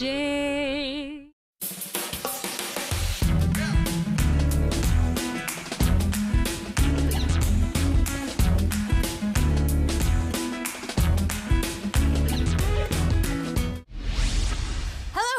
magic.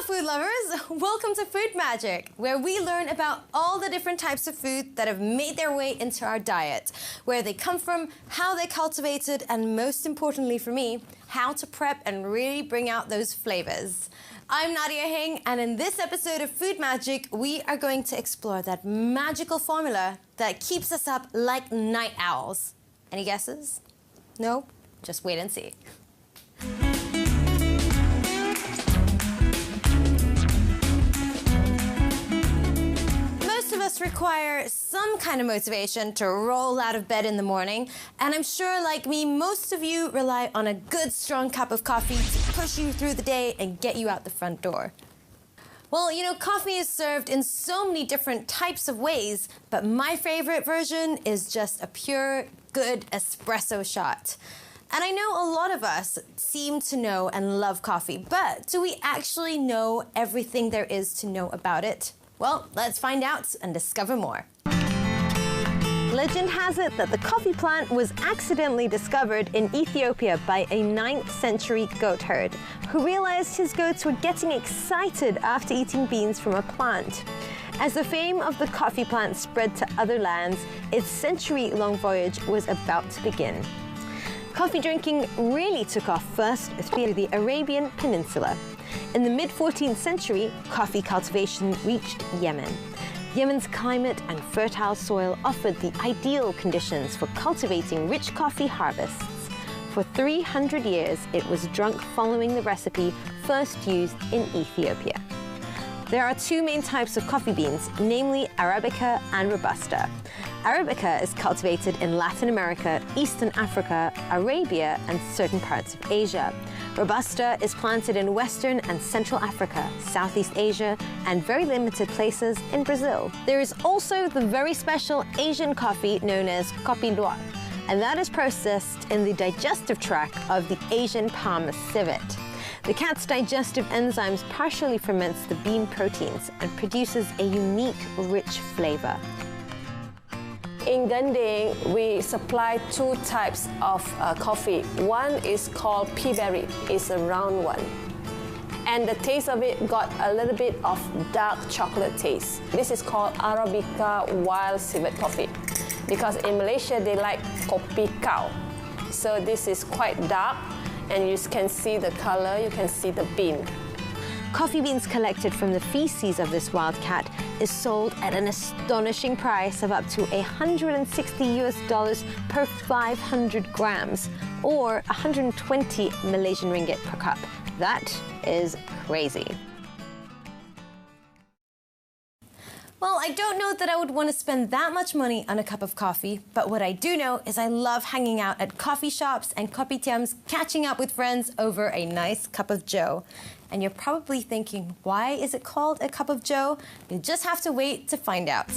Food lovers, welcome to Food Magic, where we learn about all the different types of food that have made their way into our diet, where they come from, how they're cultivated, and most importantly for me, how to prep and really bring out those flavors. I'm Nadia Hing, and in this episode of Food Magic, we are going to explore that magical formula that keeps us up like night owls. Any guesses? No? Just wait and see. Require some kind of motivation to roll out of bed in the morning, and I'm sure, like me, most of you rely on a good strong cup of coffee to push you through the day and get you out the front door. Well, you know, coffee is served in so many different types of ways, but my favorite version is just a pure, good espresso shot. And I know a lot of us seem to know and love coffee, but do we actually know everything there is to know about it? Well, let's find out and discover more. Legend has it that the coffee plant was accidentally discovered in Ethiopia by a 9th century goat herd who realized his goats were getting excited after eating beans from a plant. As the fame of the coffee plant spread to other lands, its century-long voyage was about to begin. Coffee drinking really took off first through the Arabian Peninsula. In the mid-14th century, coffee cultivation reached Yemen. Yemen's climate and fertile soil offered the ideal conditions for cultivating rich coffee harvests. For 300 years, it was drunk following the recipe first used in Ethiopia. There are two main types of coffee beans, namely Arabica and Robusta. Arabica is cultivated in Latin America, Eastern Africa, Arabia, and certain parts of Asia. Robusta is planted in Western and Central Africa, Southeast Asia, and very limited places in Brazil. There is also the very special Asian coffee known as Kopi Luwak, and that is processed in the digestive tract of the Asian palm civet. The cat's digestive enzymes partially ferments the bean proteins and produces a unique, rich flavor. In Gending, we supply two types of coffee. One is called pea berry. It's a round one. And the taste of it got a little bit of dark chocolate taste. This is called Arabica wild civet coffee. Because in Malaysia, they like kopi kau. So this is quite dark, and you can see the color, you can see the bean. Coffee beans collected from the feces of this wildcat is sold at an astonishing price of up to $160 per 500 grams, or 120 Malaysian ringgit per cup. That is crazy. Well, I don't know that I would want to spend that much money on a cup of coffee, but what I do know is I love hanging out at coffee shops and kopitiams, catching up with friends over a nice cup of joe. And you're probably thinking, why is it called a cup of joe? You just have to wait to find out.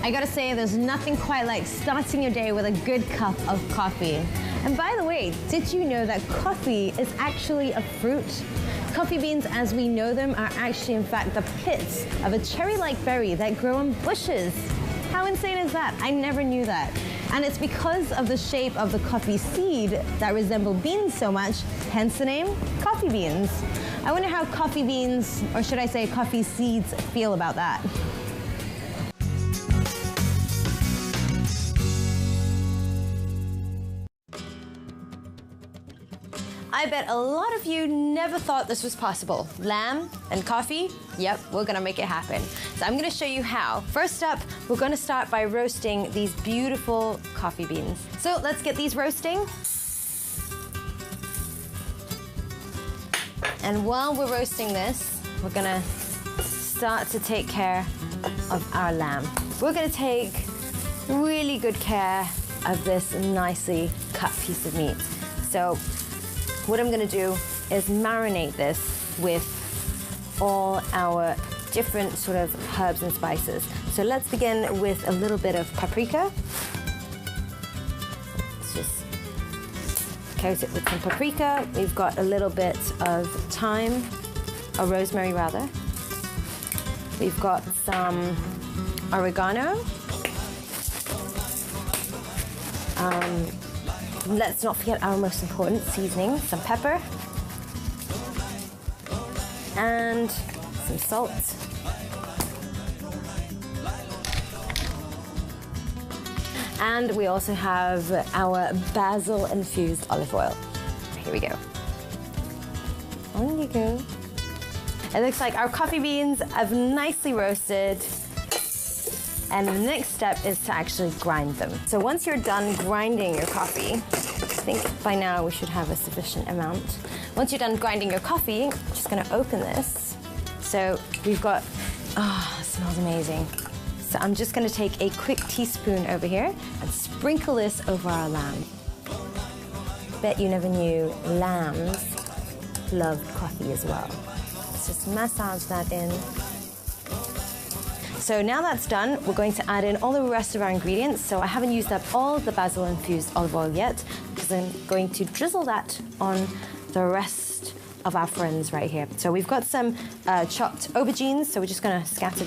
I gotta say, there's nothing quite like starting your day with a good cup of coffee. And by the way, did you know that coffee is actually a fruit? Coffee beans as we know them are actually in fact the pits of a cherry-like berry that grow on bushes. How insane is that? I never knew that. And it's because of the shape of the coffee seed that resemble beans so much, hence the name coffee beans. I wonder how coffee beans, or should I say coffee seeds, feel about that. I bet a lot of you never thought this was possible. Lamb and coffee? Yep, we're gonna make it happen. So I'm gonna show you how. First up, we're gonna start by roasting these beautiful coffee beans. So let's get these roasting. And while we're roasting this, we're gonna start to take care of our lamb. We're gonna take really good care of this nicely cut piece of meat. So what I'm gonna do is marinate this with all our different sort of herbs and spices. So let's begin with a little bit of paprika. Let's just coat it with some paprika. We've got a little bit of thyme, or rosemary rather. We've got some oregano. Let's not forget our most important seasoning, some pepper and some salt. And we also have our basil-infused olive oil. Here we go. On you go. It looks like our coffee beans have nicely roasted. And the next step is to actually grind them. So once you're done grinding your coffee, I think by now we should have a sufficient amount. Once you're done grinding your coffee, I'm just gonna open this. So we've got, oh, it smells amazing. So I'm just gonna take a quick teaspoon over here and sprinkle this over our lamb. Bet you never knew lambs loved coffee as well. Let's just massage that in. So now that's done, we're going to add in all the rest of our ingredients. So I haven't used up all the basil-infused olive oil yet because I'm going to drizzle that on the rest of our friends right here. So we've got some chopped aubergines, so we're just gonna scatter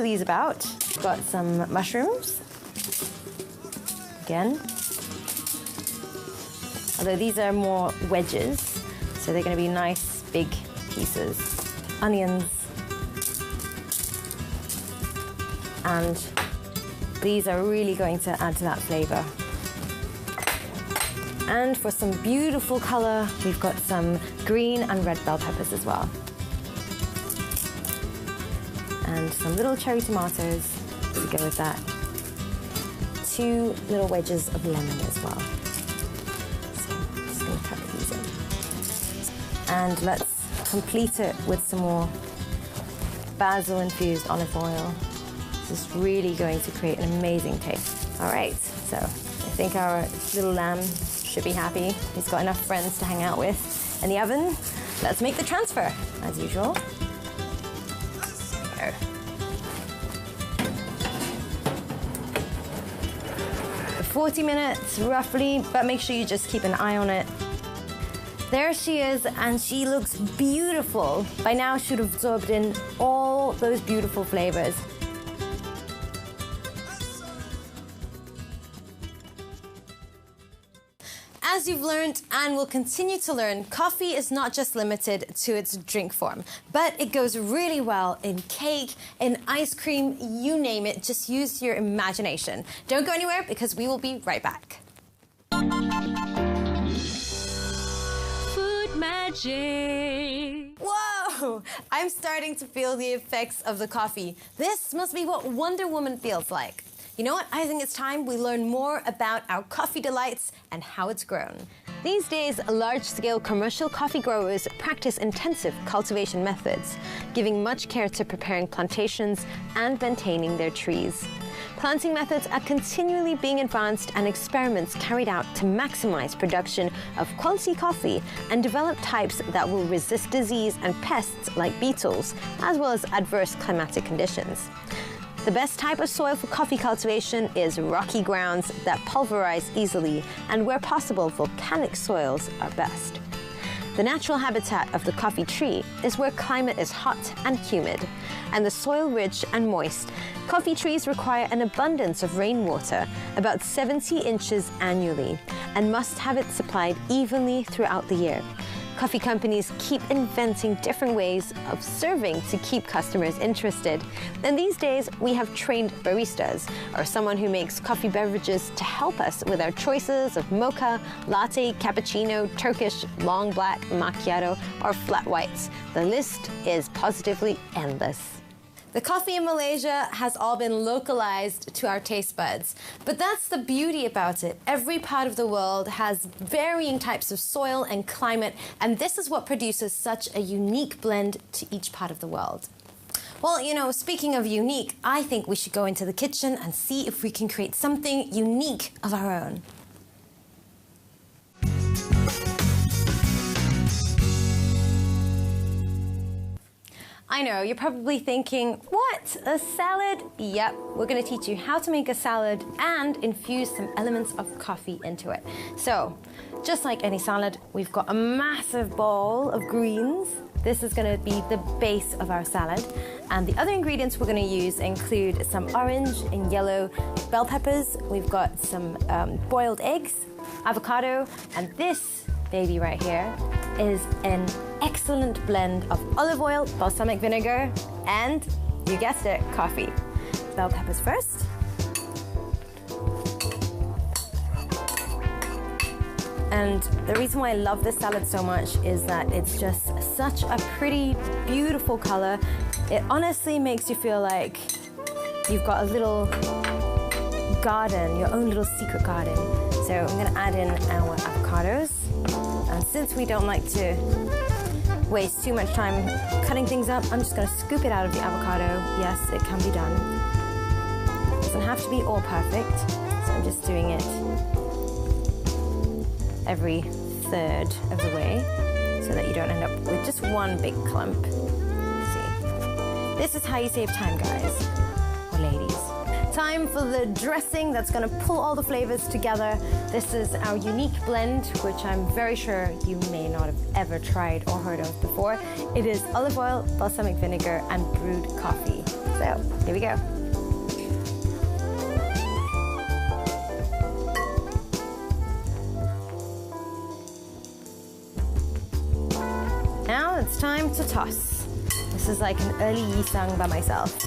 these about. We've got some mushrooms, again. Although these are more wedges, so they're gonna be nice big pieces. Onions. And these are really going to add to that flavor. And for some beautiful color, we've got some green and red bell peppers as well. And some little cherry tomatoes to go with that. 2 little wedges of lemon as well. So I'm just gonna cut these in. And let's complete it with some more basil-infused olive oil. This is really going to create an amazing taste. All right, so I think our little lamb should be happy. He's got enough friends to hang out with in the oven. Let's make the transfer, as usual. There. For 40 minutes, roughly, but make sure you just keep an eye on it. There she is, and she looks beautiful. By now, she should have absorbed in all those beautiful flavors. As you've learned and will continue to learn, coffee is not just limited to its drink form, but it goes really well in cake, in ice cream, you name it. Just use your imagination. Don't go anywhere because we will be right back. Food magic. Whoa! I'm starting to feel the effects of the coffee. This must be what Wonder Woman feels like. You know what? I think it's time we learn more about our coffee delights and how it's grown. These days, large-scale commercial coffee growers practice intensive cultivation methods, giving much care to preparing plantations and maintaining their trees. Planting methods are continually being advanced and experiments carried out to maximize production of quality coffee and develop types that will resist disease and pests like beetles, as well as adverse climatic conditions. The best type of soil for coffee cultivation is rocky grounds that pulverize easily, and where possible, volcanic soils are best. The natural habitat of the coffee tree is where climate is hot and humid, and the soil rich and moist. Coffee trees require an abundance of rainwater, about 70 inches annually, and must have it supplied evenly throughout the year. Coffee companies keep inventing different ways of serving to keep customers interested. And these days, we have trained baristas, or someone who makes coffee beverages to help us with our choices of mocha, latte, cappuccino, Turkish, long black, macchiato, or flat whites. The list is positively endless. The coffee in Malaysia has all been localized to our taste buds. But that's the beauty about it. Every part of the world has varying types of soil and climate, and this is what produces such a unique blend to each part of the world. Well, you know, speaking of unique, I think we should go into the kitchen and see if we can create something unique of our own. I know, you're probably thinking, what, a salad? Yep, we're gonna teach you how to make a salad and infuse some elements of coffee into it. So, just like any salad, we've got a massive bowl of greens. This is gonna be the base of our salad. And the other ingredients we're gonna use include some orange and yellow bell peppers. We've got some boiled eggs, avocado, and this baby right here is an excellent blend of olive oil, balsamic vinegar, and, you guessed it, coffee. Bell peppers first. And the reason why I love this salad so much is that it's just such a pretty, beautiful color. It honestly makes you feel like you've got a little garden, your own little secret garden. So I'm gonna add in our avocados. And since we don't like to waste too much time cutting things up, I'm just gonna scoop it out of the avocado. Yes, it can be done. It doesn't have to be all perfect, so I'm just doing it every third of the way so that you don't end up with just one big clump. See, this is how you save time, guys, or ladies. Time for the dressing that's gonna pull all the flavors together. This is our unique blend, which I'm very sure you may not have ever tried or heard of before. It is olive oil, balsamic vinegar, and brewed coffee. So, here we go. Now it's time to toss. This is like an early Yisang by myself.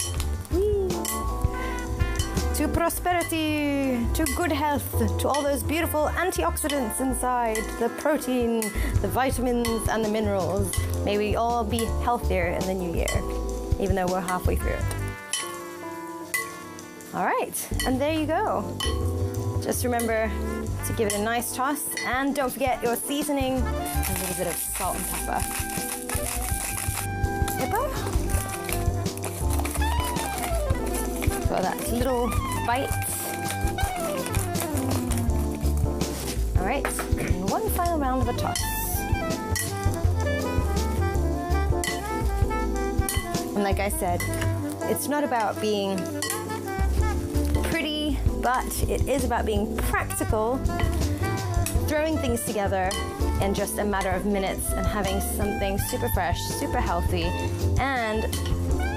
To prosperity, to good health, to all those beautiful antioxidants inside, the protein, the vitamins, and the minerals. May we all be healthier in the new year, even though we're halfway through it. All right, and there you go. Just remember to give it a nice toss, and don't forget your seasoning, a little bit of salt and pepper. For that little bite. All right, and one final round of a toss. And like I said, it's not about being pretty, but it is about being practical, throwing things together in just a matter of minutes and having something super fresh, super healthy, and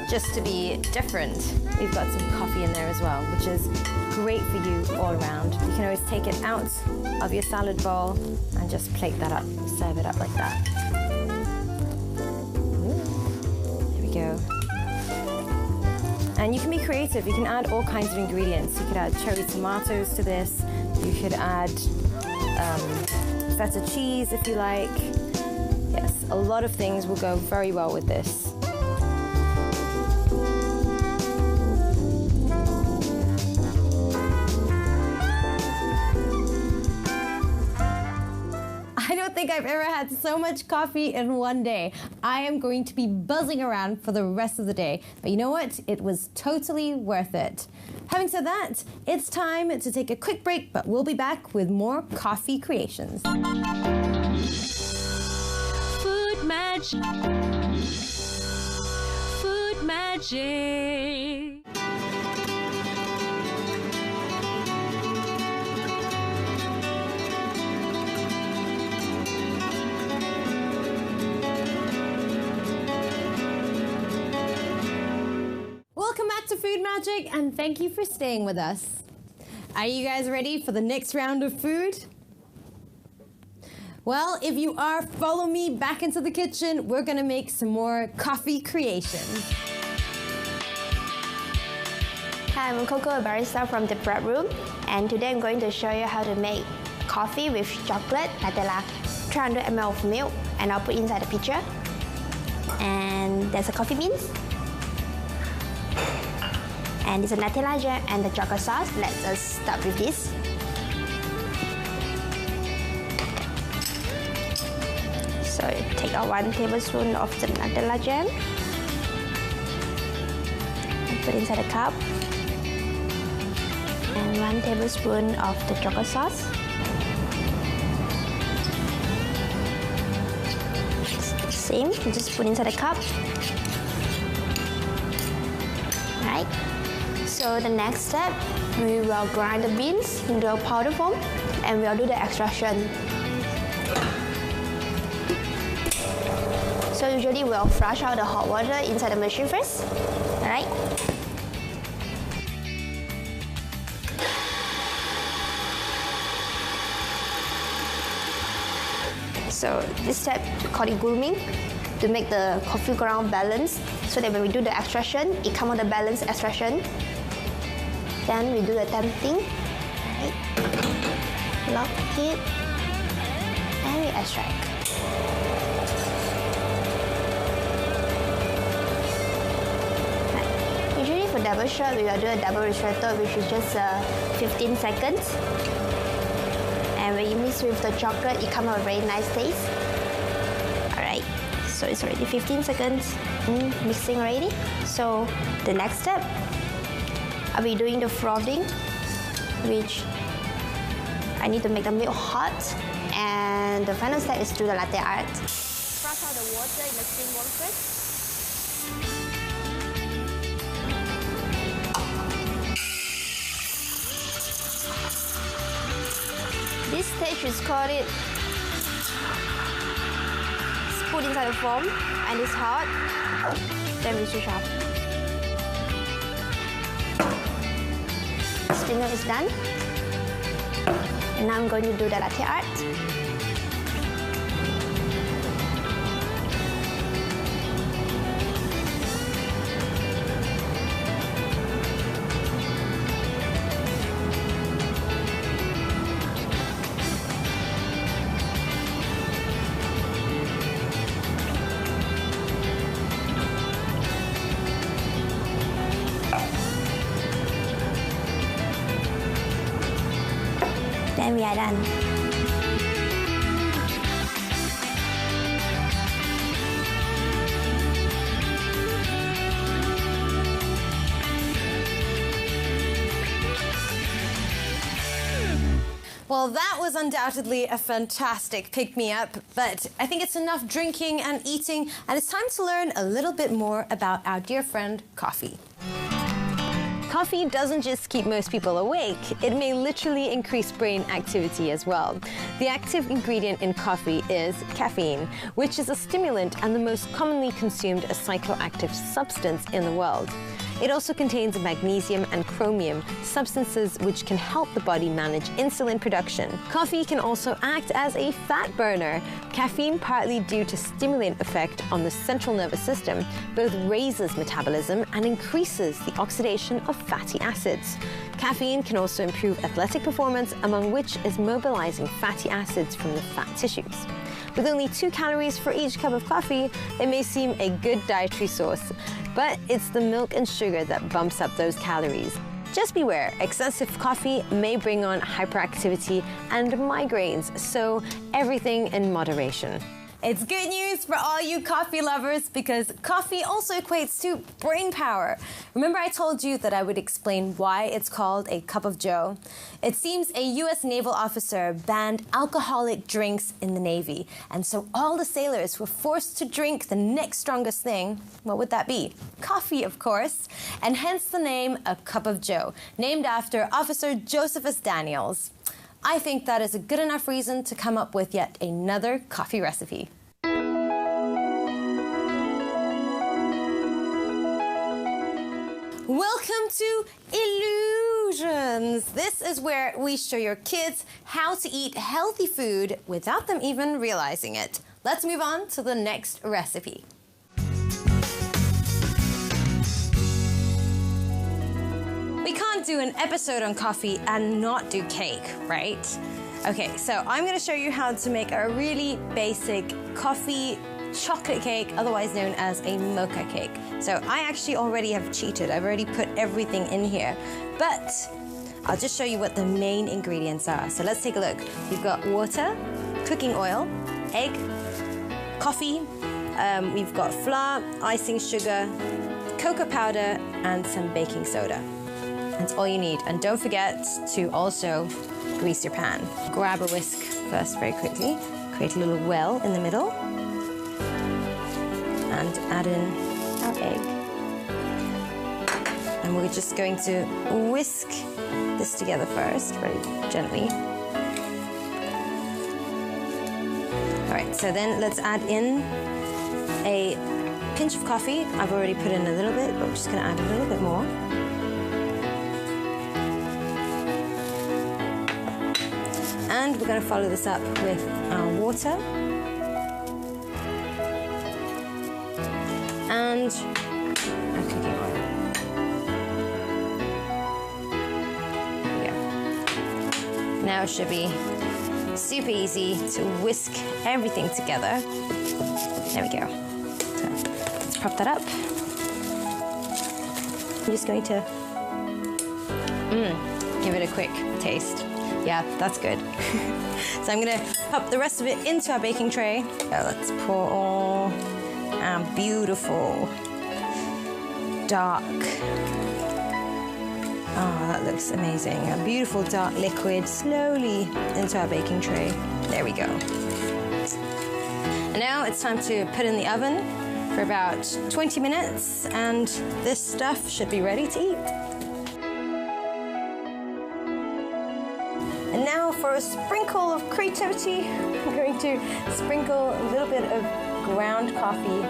just to be different, we've got some coffee in there as well, which is great for you all around. You can always take it out of your salad bowl and just plate that up, serve it up like that. There we go. And you can be creative. You can add all kinds of ingredients. You could add cherry tomatoes to this. You could add feta cheese if you like. Yes, a lot of things will go very well with this. I don't think I've ever had so much coffee in one day. I am going to be buzzing around for the rest of the day. But you know what? It was totally worth it. Having said that, it's time to take a quick break, but we'll be back with more coffee creations. Food magic. Food magic. Welcome back to Food Magic, and thank you for staying with us. Are you guys ready for the next round of food? Well, if you are, follow me back into the kitchen. We're gonna make some more coffee creations. Hi, I'm Coco, a barista from the prep room, and today I'm going to show you how to make coffee with chocolate, Nutella, 300 ml of milk, and I'll put inside the pitcher. And there's a coffee beans. And it's a Nutella jam and the chocolate sauce. Let's start with this. So take out 1 tablespoon of the Nutella jam. Put inside a cup. And 1 tablespoon of the chocolate sauce. Same, just put inside a cup. Right. So the next step, we will grind the beans into a powder form and we'll do the extraction. So usually we'll flush out the hot water inside the machine first. Alright. So this step, we call it grooming, to make the coffee ground balanced, so that when we do the extraction, it comes out the balanced extraction. Then we do the tamping, right? Lock it, and we extract. Right. Usually for double shot, we will do a double ristretto, which is just 15 seconds. And when you mix with the chocolate, it comes out a very nice taste. Alright, so it's already 15 seconds mixing already. So the next step, I'll be doing the frothing, which I need to make the milk hot. And the final step is to do the latte art. Froth out the water in the steam one first. This stage is called it. It's put inside the foam and it's hot. Then we switch off. Steamer is done. And now I'm going to do the latte art. Then we are done. Well, that was undoubtedly a fantastic pick-me-up, but I think it's enough drinking and eating, and it's time to learn a little bit more about our dear friend, coffee. Coffee doesn't just keep most people awake, it may literally increase brain activity as well. The active ingredient in coffee is caffeine, which is a stimulant and the most commonly consumed psychoactive substance in the world. It also contains magnesium and chromium, substances which can help the body manage insulin production. Coffee can also act as a fat burner. Caffeine, partly due to stimulant effect on the central nervous system, both raises metabolism and increases the oxidation of fatty acids. Caffeine can also improve athletic performance, among which is mobilizing fatty acids from the fat tissues. With only 2 calories for each cup of coffee, it may seem a good dietary source, but it's the milk and sugar that bumps up those calories. Just beware, excessive coffee may bring on hyperactivity and migraines, so everything in moderation. It's good news for all you coffee lovers because coffee also equates to brain power. Remember I told you that I would explain why it's called a cup of joe? It seems a US naval officer banned alcoholic drinks in the Navy, and so all the sailors were forced to drink the next strongest thing. What would that be? Coffee, of course, and hence the name a cup of joe, named after Officer Josephus Daniels. I think that is a good enough reason to come up with yet another coffee recipe. Welcome to Illusions. This is where we show your kids how to eat healthy food without them even realizing it. Let's move on to the next recipe. We can't do an episode on coffee and not do cake, right? Okay, so I'm going to show you how to make a really basic coffee chocolate cake, otherwise known as a mocha cake. So I actually already have cheated. I've already put everything in here, but I'll just show you what the main ingredients are. So let's take a look. We've got water, cooking oil, egg, coffee, we've got flour, icing sugar, cocoa powder and some baking soda. That's all you need. And don't forget to also grease your pan. Grab a whisk first very quickly. Create a little well in the middle. And add in our egg. And we're just going to whisk this together first, very gently. All right, so then let's add in a pinch of coffee. I've already put in a little bit, but we're just gonna add a little bit more. And we're gonna follow this up with our water. And our cooking oil. There we go. Now it should be super easy to whisk everything together. There we go. So let's prop that up. I'm just going to give it a quick taste. Yeah, that's good. So I'm gonna pop the rest of it into our baking tray. So let's pour all our beautiful dark, oh, that looks amazing. A beautiful dark liquid slowly into our baking tray. There we go. And now it's time to put in the oven for about 20 minutes, and this stuff should be ready to eat. And now for a sprinkle of creativity, I'm going to sprinkle a little bit of ground coffee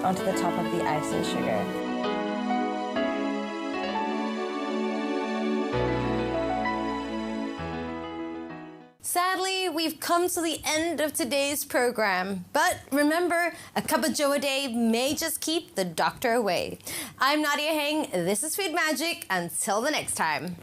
onto the top of the ice and sugar. Sadly, we've come to the end of today's program. But remember, a cup of joe a day may just keep the doctor away. I'm Nadia Heng. This is Food Magic. Until the next time.